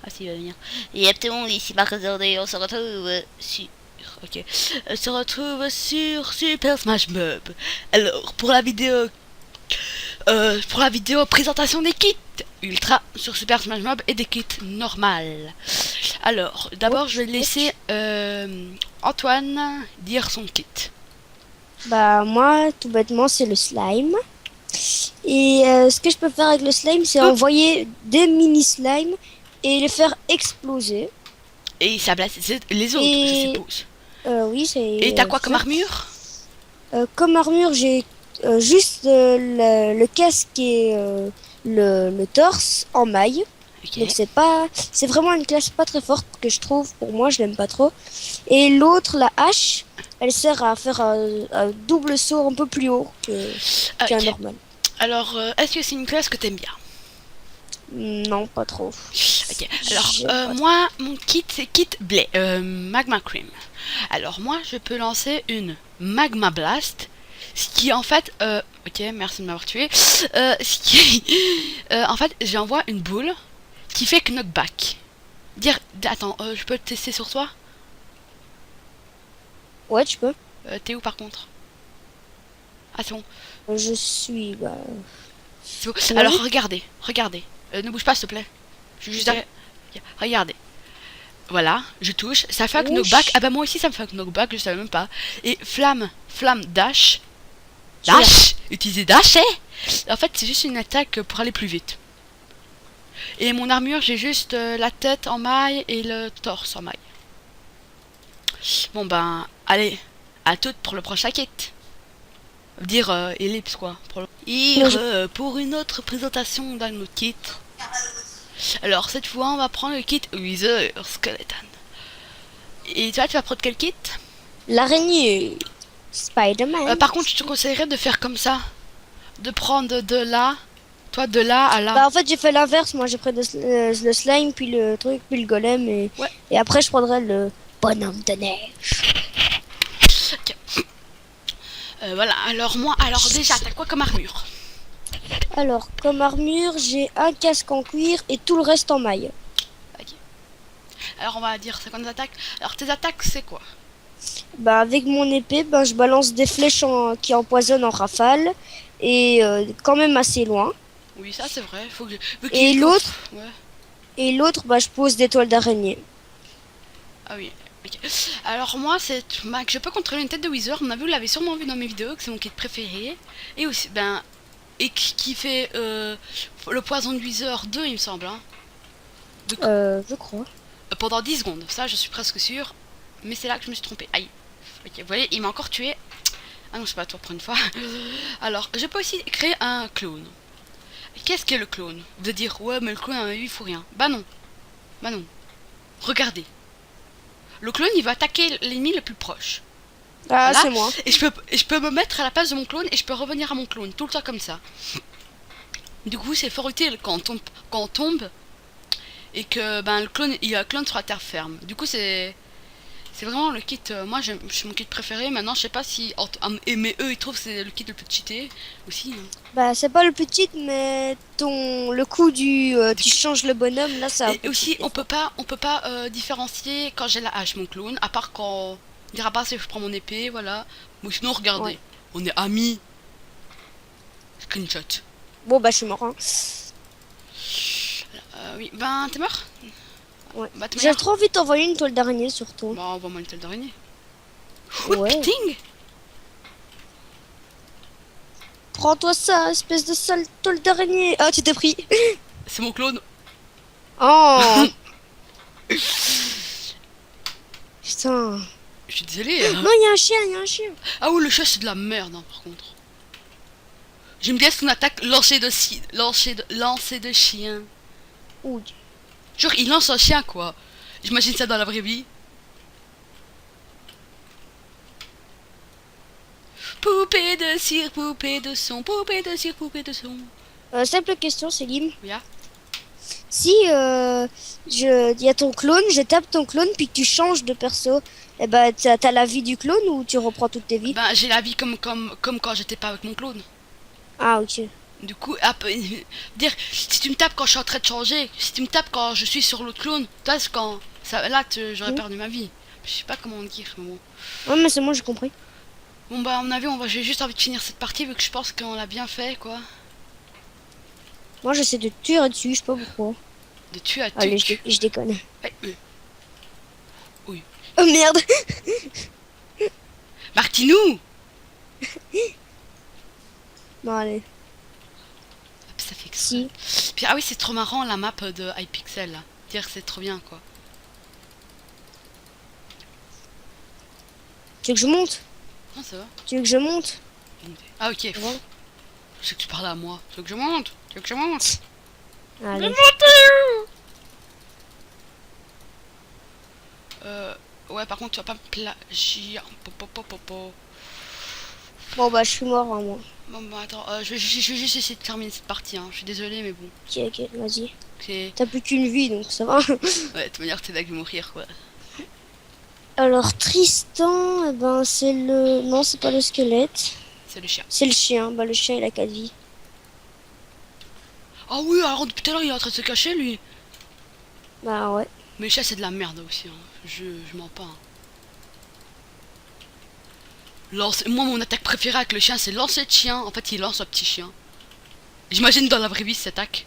Ah si, il va venir. Yep, tout le monde ici, Marc Zordé, on se retrouve sur... Ok. On se retrouve sur Super Smash Mob. Alors, pour la vidéo présentation des kits Ultra sur Super Smash Mob et des kits normales. Alors, d'abord, je vais laisser Antoine dire son kit. Bah moi, tout bêtement, c'est le slime. Et ce que je peux faire avec le slime, c'est Hop. envoyer des mini slimes et les faire exploser. Et ça blesse les autres, je Et suppose. oui, Et c'est t'as quoi comme exact. armure? Comme armure, j'ai juste le casque et le torse en maille. Ok. Donc c'est vraiment une classe pas très forte que je trouve. Pour moi, je l'aime pas trop. Et l'autre, la hache, elle sert à faire un double saut un peu plus haut qu'un Ok. normal. Alors, est-ce que c'est une classe que t'aimes bien? Non, pas trop. Ok. Alors, J'aime pas trop. moi, mon kit, c'est kit Blé, Magma Cream. Alors, moi, je peux lancer une Magma Blast. Ce qui, en fait, ok, merci de m'avoir tué. Ce qui, en fait, j'envoie une boule qui fait knockback. Attends, je peux le tester sur toi? Ouais, tu peux. T'es où par contre? Ah, c'est bon. Je suis. Bah, C'est bon. tu m'as vu? Alors, regardez. Ne bouge pas, s'il te plaît. Je suis juste derrière. Regardez. Voilà, je touche, ça fait un knockback. Ouch. Ah bah moi aussi ça me fait un knockback, je savais même pas. Et flamme, dash. Je suis là. Dash. Utiliser dash, en fait c'est juste une attaque pour aller plus vite. Et mon armure, j'ai juste la tête en maille et le torse en maille. Bon ben, allez, à toutes pour le prochain kit. Dire ellipse quoi. Pour une autre présentation d'un autre kit. Alors cette fois on va prendre le kit Wither Skeleton. Et toi tu vas prendre quel kit? L'araignée. Spider-Man. Par contre je te conseillerais de faire comme ça. De prendre de là, toi de là à là. Bah, en fait, j'ai fait l'inverse. Moi, j'ai pris le slime, puis le truc, puis le golem. Ouais. Et après, je prendrai le bonhomme de neige. Ok. Voilà. Alors déjà, t'as quoi comme armure? Alors, comme armure, j'ai un casque en cuir et tout le reste en maille. Ok. Alors on va dire 50 attaques. Alors tes attaques c'est quoi? Bah, avec mon épée, bah, je balance des flèches qui empoisonnent en rafale. Et quand même assez loin. Oui, ça c'est vrai. Faut que vu Et qu'il faut. l'autre, Ouais. bah, je pose des toiles d'araignée. Ah oui. Ok. Alors moi c'est je peux contrôler une tête de Wither. On a vu, vous l'avez sûrement vu dans mes vidéos que c'est mon kit préféré. Et aussi et qui fait le poison de Wither 2 il me semble. Hein. De... Je crois. Pendant 10 secondes. Ça je suis presque sûr. Mais c'est là que je me suis trompée. Aïe. Ok, vous voyez, il m'a encore tué. Ah non, c'est pas à toi pour une fois. Alors, je peux aussi créer un clone. Qu'est-ce qu'est le clone? De dire, ouais, mais le clone, il faut rien. Bah non. Bah non. Regardez. Le clone, il va attaquer l'ennemi le plus proche. Ah, Voilà. c'est moi. Et je peux me mettre à la place de mon clone et je peux revenir à mon clone. Tout le temps comme ça. Du coup, c'est fort utile quand on tombe et que le clone, il y a un clone sur la terre ferme. Du coup, c'est vraiment le kit. Moi, c'est mon kit préféré. Maintenant, je sais pas si. Mais eux, ils trouvent que c'est le kit le plus cheaté aussi. Hein. Bah, c'est pas le plus cheat, mais le coup tu changes le bonhomme, là, ça a un Et peu aussi, cheaté, quoi. on peut pas différencier quand j'ai la hache, mon clone. À part quand. Il dira pas si je prends mon épée, voilà. Mais sinon, Ouais. regardez. On est amis. Screenshot. Bon, bah, je suis mort, hein. Oui, ben, t'es mort? Ouais. Bah, t'es J'ai meilleur. trop envie de t'envoyer une toile d'araignée, surtout. Bon, envoie-moi une telle d'araignée. Ouais. Whipping. Prends-toi ça, espèce de sale toile d'araignée. Ah, tu t'es pris. C'est mon clone. Oh. Putain. Je suis désolé. Hein. Non, il y a un chien, il y a un chien. Ah oui, le chat, c'est de la merde, hein, par contre. J'aime bien son attaque lancer de chien. Ouh. Genre, il lance un chien, quoi. J'imagine ça dans la vraie vie. Poupée de cire, poupée de son, poupée de cire, poupée de son. Simple question, Selim. Yeah. Si il y a ton clone, je tape ton clone, puis que tu changes de perso, eh ben, t'as la vie du clone ou tu reprends toutes tes vies? Ben, j'ai la vie comme quand j'étais pas avec mon clone. Ah, ok. Du coup, dire si tu me tapes quand je suis en train de changer, si tu me tapes quand je suis sur l'autre clone, toi c'est quand ça, là j'aurais perdu ma vie. Je sais pas comment dire, mais bon. Ouais, mais c'est moi, j'ai compris. Bon bah à mon avis, j'ai juste envie de finir cette partie vu que je pense qu'on l'a bien fait quoi. Moi, j'essaie de tuer dessus, je sais pas pourquoi. De tuer à Allez, tuc. je déconne. Ouais, oui. Oh merde. Martinou. Bon, allez. Ça fait exprès. Si. Puis, ah oui, c'est trop marrant la map de Hypixel là. Dire c'est trop bien quoi. Tu veux que je monte? Non, ça va. Tu veux que je monte? Ah ok. Ouais. Je sais que tu parles à moi. Tu veux que je monte? Tu veux que je monte? Allez. Ouais, par contre, tu vas pas me plagier. Bon, bah, je suis mort, hein, moi. Bon, bah, attends, je vais juste essayer de terminer cette partie. Hein. Je suis désolé, mais bon. Ok, ok, vas-y. C'est. T'as plus qu'une vie, donc ça va. Ouais, de toute manière, t'es là que mourir, quoi. Alors, Tristan, eh ben, c'est le... Non, c'est pas le squelette. C'est le chien. C'est le chien. Bah, le chien, il a 4 vies. Ah oui, alors depuis tout à l'heure, il est en train de se cacher, lui. Bah, ouais. Mais le chat, c'est de la merde aussi. Hein. Je mens pas. Hein. Moi, mon attaque préférée avec le chien, c'est lancer de chien. En fait, il lance un petit chien. J'imagine dans la vraie vie cette attaque.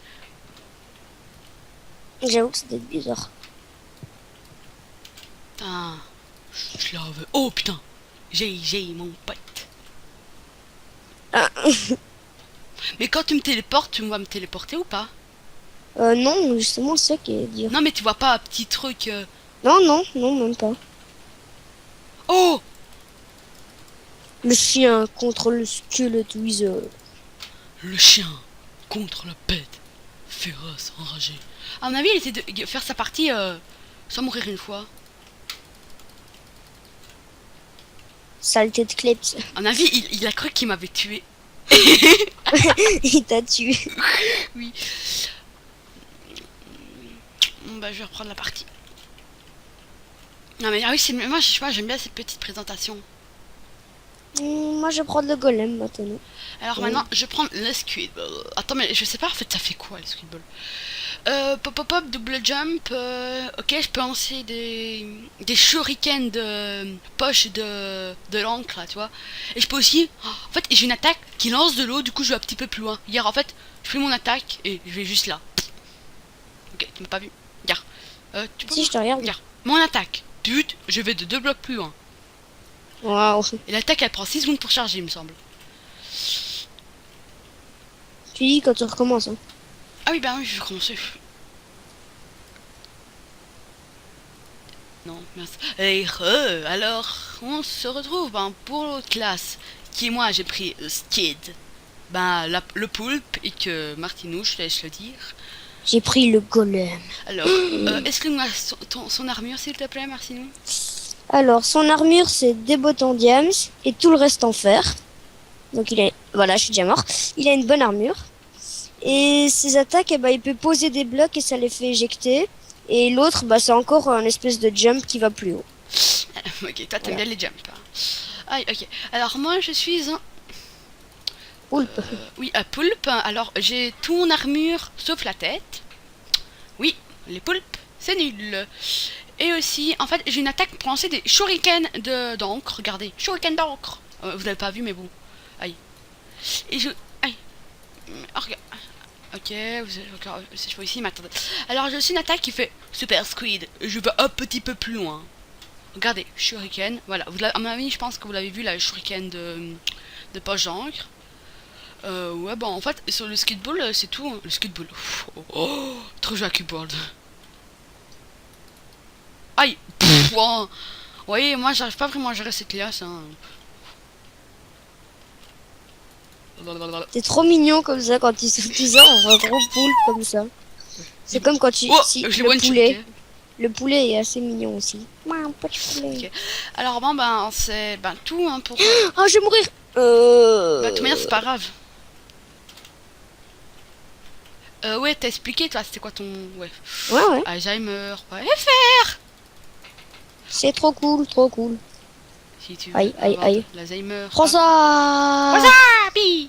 J'avoue que c'était bizarre. Putain. Je l'avais. Oh putain. J'ai mon pote. Ah. Mais quand tu me téléportes, tu vas me téléporter ou pas? Non, justement, c'est ça qui est dur. Non, mais tu vois pas un petit truc. Non, non, non, même pas. Oh! Le chien contre le Skeleton Wizard. Le chien contre la bête féroce enragée. À mon avis, il était de faire sa partie sans mourir une fois. Saleté de Kleps. À mon avis, il a cru qu'il m'avait tué. Il t'a tué. Oui. Bon, bah, je vais reprendre la partie. Non, mais ah oui, moi, je sais pas, j'aime bien cette petite présentation. Moi, je vais prendre le golem maintenant. Alors maintenant, je prends le squid ball. Attends, mais je sais pas en fait, ça fait quoi le squid ball? Pop pop pop, double jump. Ok, je peux lancer des shurikens de poche de l'encre là, tu vois. Et je peux aussi, en fait, j'ai une attaque qui lance de l'eau. Du coup, je vais un petit peu plus loin. Hier, en fait, je fais mon attaque et je vais juste là. Ok, tu m'as pas vu. Regarde. Tu peux Si, je te regarde. Regarde. Mon attaque. But, je vais de 2 blocs plus loin. Waouh. Et l'attaque, elle prend 6 secondes pour charger, il me semble. Tu dis quand tu recommences. Hein. Ah oui, bah oui, je vais commencer. Non, merci. Et alors, on se retrouve pour l'autre classe. Qui, moi, j'ai pris Skid. Le poulpe et que Martinou, je te laisse le dire. J'ai pris le golem. Alors, est-ce que moi, son armure, s'il te plaît, Martinou? Alors, son armure, c'est des bottes en diams et tout le reste en fer. Donc, il est... Voilà, je suis déjà mort. Il a une bonne armure. Et ses attaques, eh ben, il peut poser des blocs et ça les fait éjecter. Et l'autre, bah, c'est encore un espèce de jump qui va plus haut. Ok, toi, t'aimes bien les jumps. Hein. Aïe, ok. Alors, moi, je suis un... Poulpe. Oui, un poulpe. Alors, j'ai tout mon armure, sauf la tête. Oui, les poulpes, c'est nul. Et aussi, en fait, j'ai une attaque pour lancer des shurikens d'encre. Regardez, shuriken d'encre. Vous l'avez pas vu, mais bon. Aïe. Et je... Aïe. Oh, regarde. Ok, je vois ici, mais attendez. Alors, j'ai aussi une attaque qui fait Super Squid. Je vais un petit peu plus loin. Regardez, shuriken. Voilà, à mon avis, je pense que vous l'avez vu, la shuriken de poche d'encre. Ouais, bon, en fait, sur le skateball, c'est tout. Hein. Le skateball. Oh, trop jeu à cubeboard. Aïe. Wow. Vous voyez, moi, j'arrive pas vraiment à gérer cette classe. Hein. C'est trop mignon comme ça quand tu sors un gros poulpe comme ça. C'est comme quand tu... Oh, si, le poulet. Le poulet est assez mignon aussi. Un petit poulet. Okay. Alors bon, c'est tout hein, pour... Oh, je vais mourir. De toute manière, c'est pas grave. Ouais, t'as expliqué, toi, c'était quoi ton... Ouais. Ouais. Alzheimer. Ouais, FR. C'est trop cool, trop cool. Si tu veux aïe. l'Alzheimer. Prends ça. Wasabi.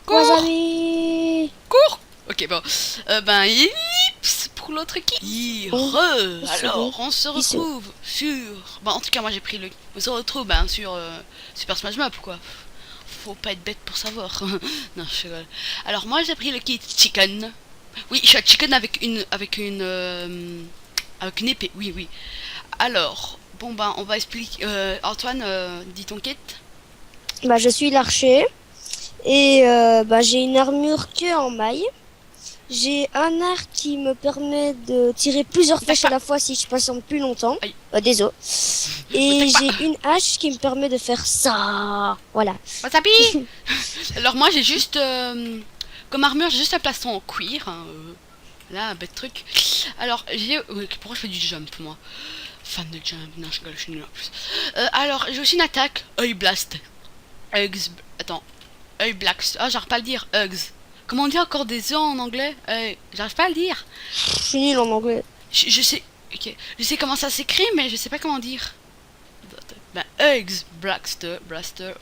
Cours. Wasabi. Cours. Ok, bon. Ben, ellipse pour l'autre équipe. Alors, on se retrouve sur... Bon, en tout cas, moi, j'ai pris le... On se retrouve, ben, sur Super Smash Map, quoi. Faut pas être bête pour savoir. Non, je rigole. Alors, moi, j'ai pris le kit Chicken. Oui, je suis à Chicken avec une épée. Oui, oui. Alors, bon, ben, on va expliquer... Antoine, dis ton kit. Bah, je suis l'archer. Et bah, j'ai une armure que en maille. J'ai un arc qui me permet de tirer plusieurs flèches à la fois si je patiente plus longtemps. Désolé. Et j'ai une hache qui me permet de faire ça. Voilà. Wasabi. Alors moi j'ai juste comme armure, j'ai juste un plastron en cuir. Hein, là, un bête truc. Alors j'ai... pourquoi je fais du jump moi? Fan de jump, non je rigole, je suis nul en plus. Alors j'ai aussi une attaque, œil blast. Hugs, attends. Œil blast, ah j'arrive pas à le dire, hugs. Comment on dit encore des œufs en anglais? J'arrive pas à le dire. Je suis nul en anglais. Je sais... Ok. Je sais comment ça s'écrit, mais je sais pas comment dire. Ben, Eggs, Blaster,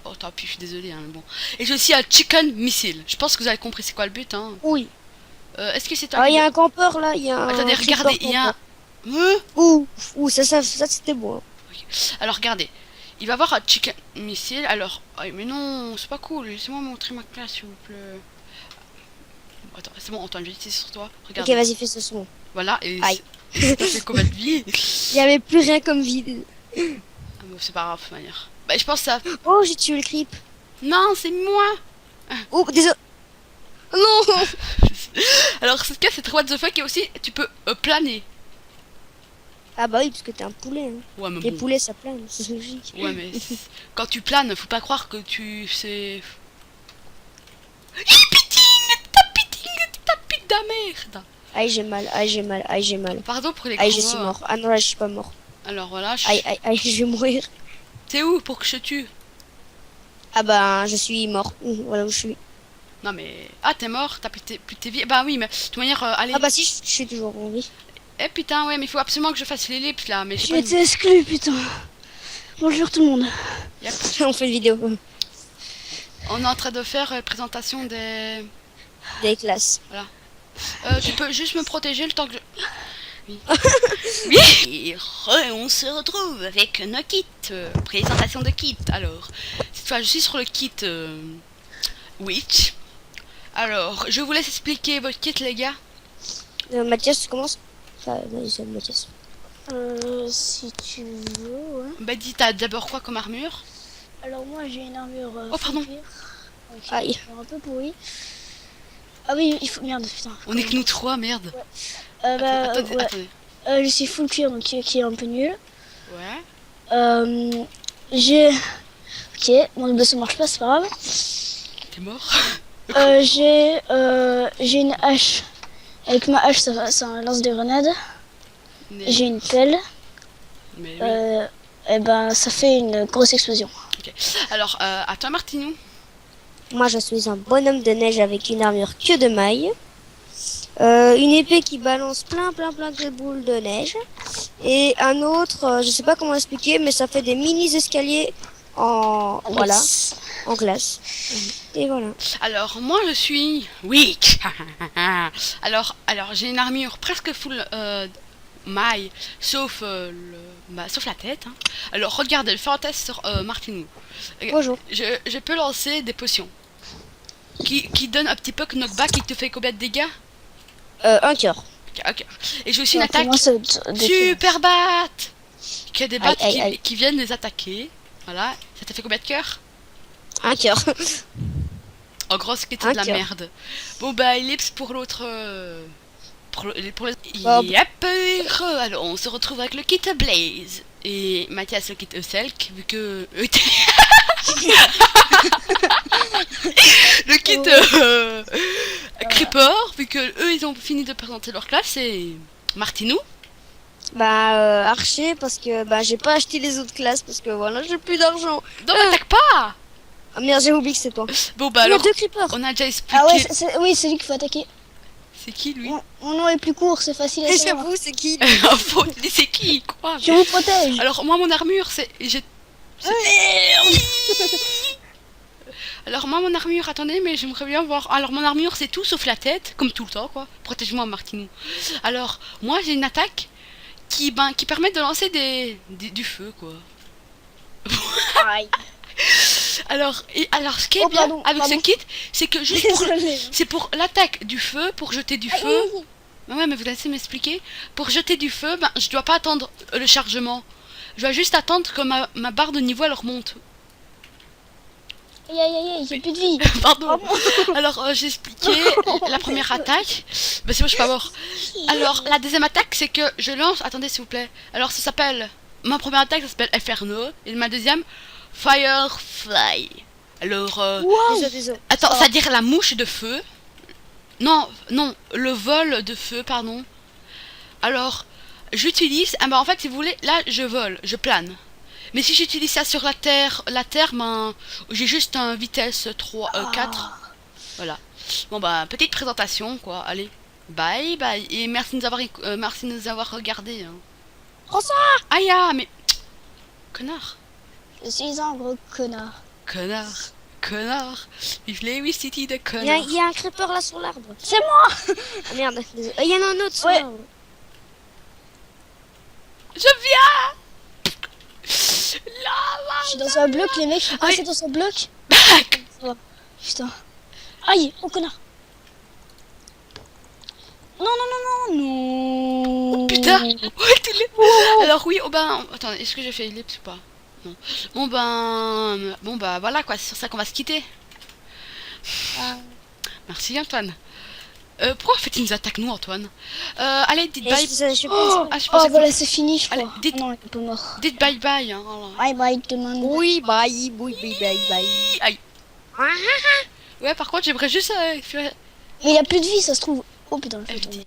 oh tant pis, je suis désolé, hein, mais bon. Et j'ai aussi un Chicken Missile. Je pense que vous avez compris c'est quoi le but, hein. Oui. Est-ce que c'est toi Ah, il y a un campeur là, il y a un... Attendez, regardez, il y a un... Ouh, ça c'était bon. Okay. Alors, regardez. Il va avoir un Chicken Missile, alors... Oh, mais non, c'est pas cool, laissez-moi montrer ma classe, s'il vous plaît. Attends, c'est bon, Antoine, je vais essayer sur toi. Regarde. Ok, vas-y, fais ce son. Voilà, et aïe. Ça fait combien de vie? Il y avait plus rien comme vide. Ah, bon, c'est pas grave, de manière. Bah, je pense ça... Oh, j'ai tué le creep. Non, c'est moi. Oh, désolé. Non. Alors, ce cas, c'est très what the fuck, et aussi, tu peux planer. Ah bah oui, parce que t'es un poulet. Hein. Ouais, mais Les bon. poulets, ça plane, c'est logique. Ouais, mais quand tu planes, faut pas croire que tu sais... Tapis de la merde. Aïe, j'ai mal, aïe, j'ai mal, aïe, j'ai mal. Pardon pour les Aïe, gros je suis mots. mort. Ah non, là, je suis pas mort. Alors voilà, Aïe, aïe, aïe, je vais mourir. t'es où pour que je te tue? Ah bah, je suis mort. Voilà où je suis. Non mais... Ah, t'es mort, t'as plus tes vies. Bah oui, mais de toute manière, allez. Ah bah si, je suis toujours en vie. Eh putain, ouais, mais il faut absolument que je fasse l'ellipse là. Mais J'ai été exclu, putain. Bonjour tout le monde. Yep. On fait une vidéo. On est en train de faire présentation des... Des classes. Voilà. Tu peux juste me protéger le temps que je... Oui. Oui. Et on se retrouve avec nos kits. Présentation de kits. Alors, cette fois, je suis sur le kit Witch. Alors, je vous laisse expliquer votre kit, les gars. Mathias, tu commences. Enfin, vas-y, c'est Mathias. Si tu veux, ouais. Bah, dis, t'as d'abord quoi comme armure? Alors moi j'ai une armure Oh, pardon. vampire. Ok, Aïe. un peu pourri. Ah oui, il faut... Merde, putain. On est que nous trois, merde. Ouais. Attendez. Je suis full cuir, donc qui est un peu nul. Ouais. J'ai... Ok, mon double saut marche pas, c'est pas grave. T'es mort? J'ai une hache. Avec ma hache, ça lance des grenades. Mais... J'ai une pelle. Mais oui. Et ben, ça fait une grosse explosion. Ok. Alors, à toi, Martinou. Moi, je suis un bonhomme de neige avec une armure que de maille. Une épée qui balance plein de boules de neige. Et un autre, je sais pas comment expliquer, mais ça fait des mini escaliers en voilà, en glace. Et voilà. Alors, moi, je suis weak. alors, j'ai une armure presque full maille, sauf sauf la tête. Hein. Alors, regardez, je fais un test sur Martinou. Bonjour. Je peux lancer des potions qui donnent un petit peu de knockback. Qui te fait combien de dégâts? Un cœur. Ok. Et j'ai aussi une attaque Moi, super batte. Qui a des battes Aïe. qui viennent les attaquer. Voilà. Ça t'a fait combien de cœurs? Un cœur. En gros, ce qui était de la cœur. merde. Bon, bah, ellipse pour l'autre. Pour les... Bob. Yep. Alors, on se retrouve avec le kit Blaze. Et Mathias, le kit Selk, vu que. Le kit Creeper, vu que eux ils ont fini de présenter leur classe, et Martinou. Bah archer parce que bah j'ai pas acheté les autres classes parce que voilà j'ai plus d'argent. Non, m'attaque pas. Ah merde, j'ai oublié que c'est toi. Bon bah Il y a alors, deux creepers. on a déjà expliqué. Ah ouais, oui, c'est lui qu'il faut attaquer. C'est qui lui? Mon nom est plus court, c'est facile à Et savoir. j'avoue, c'est qui? Faut dis c'est qui quoi? Je vous protège. Alors moi mon armure c'est Alors moi mon armure, attendez, mais j'aimerais bien voir. Alors mon armure c'est tout sauf la tête, comme tout le temps quoi. Protège-moi Martinou. Alors moi j'ai une attaque qui permet de lancer du feu quoi. Aïe. Alors ce qui est Oh, bien pardon, avec pardon. ce kit, c'est que juste pour Désolée. c'est pour l'attaque du feu, pour jeter du feu. Ouais mais vous laissez m'expliquer. Pour jeter du feu, ben je dois pas attendre le chargement. Je dois juste attendre que ma barre de niveau elle remonte. Aïe aïe aïe, j'ai plus de vie. Pardon. Alors j'ai expliqué la première attaque. Bah c'est bon, je suis pas mort. Alors la deuxième attaque c'est que je lance. Attendez s'il vous plaît. Alors ça s'appelle. Ma première attaque ça s'appelle Inferno. Et ma deuxième Firefly. Alors Désolé. attends, c'est-à-dire la mouche de feu. Non, le vol de feu, pardon. Alors j'utilise. Ah bah en fait si vous voulez, là je vole, je plane. Mais si j'utilise ça sur la terre, ben, j'ai juste un vitesse 4. Voilà. Bon bah, petite présentation quoi. Allez, bye bye. Et merci de nous avoir regardé. Hein. Prends ça. Aïe, ah, mais... Connard. Je suis un gros connard. Connard. Vive les City de Il connard. y a un creeper là sur l'arbre. C'est moi. Ah merde, désolé. Il y en a un autre sur Ouais. l'arbre. Je viens. Là, Je suis dans un bloc, les mecs, je suis Aïe. passé dans un bloc. là. Ça va. Putain. Aïe, oh connard. Non, non, non, non, non. Putain. Ouais, alors oui, oh ben... Attends, est-ce que j'ai fait ellipse ou pas? Non. Bon bah voilà quoi, c'est sur ça qu'on va se quitter. Merci Antoine. Pourquoi faites-ils nous attaquent nous Antoine? Allez, dites Et bye. je Oh, Ah, je oh pensais que voilà, c'est fini, je Allez, crois. dites- Non, il est pas mort. Dites bye bye. Hein, voilà. Bye bye tout le monde. Oui, bye, bye. Aïe. Ouais, par contre, j'aimerais juste... Mais il a plus de vie, ça se trouve. Oh putain, le fait tomber.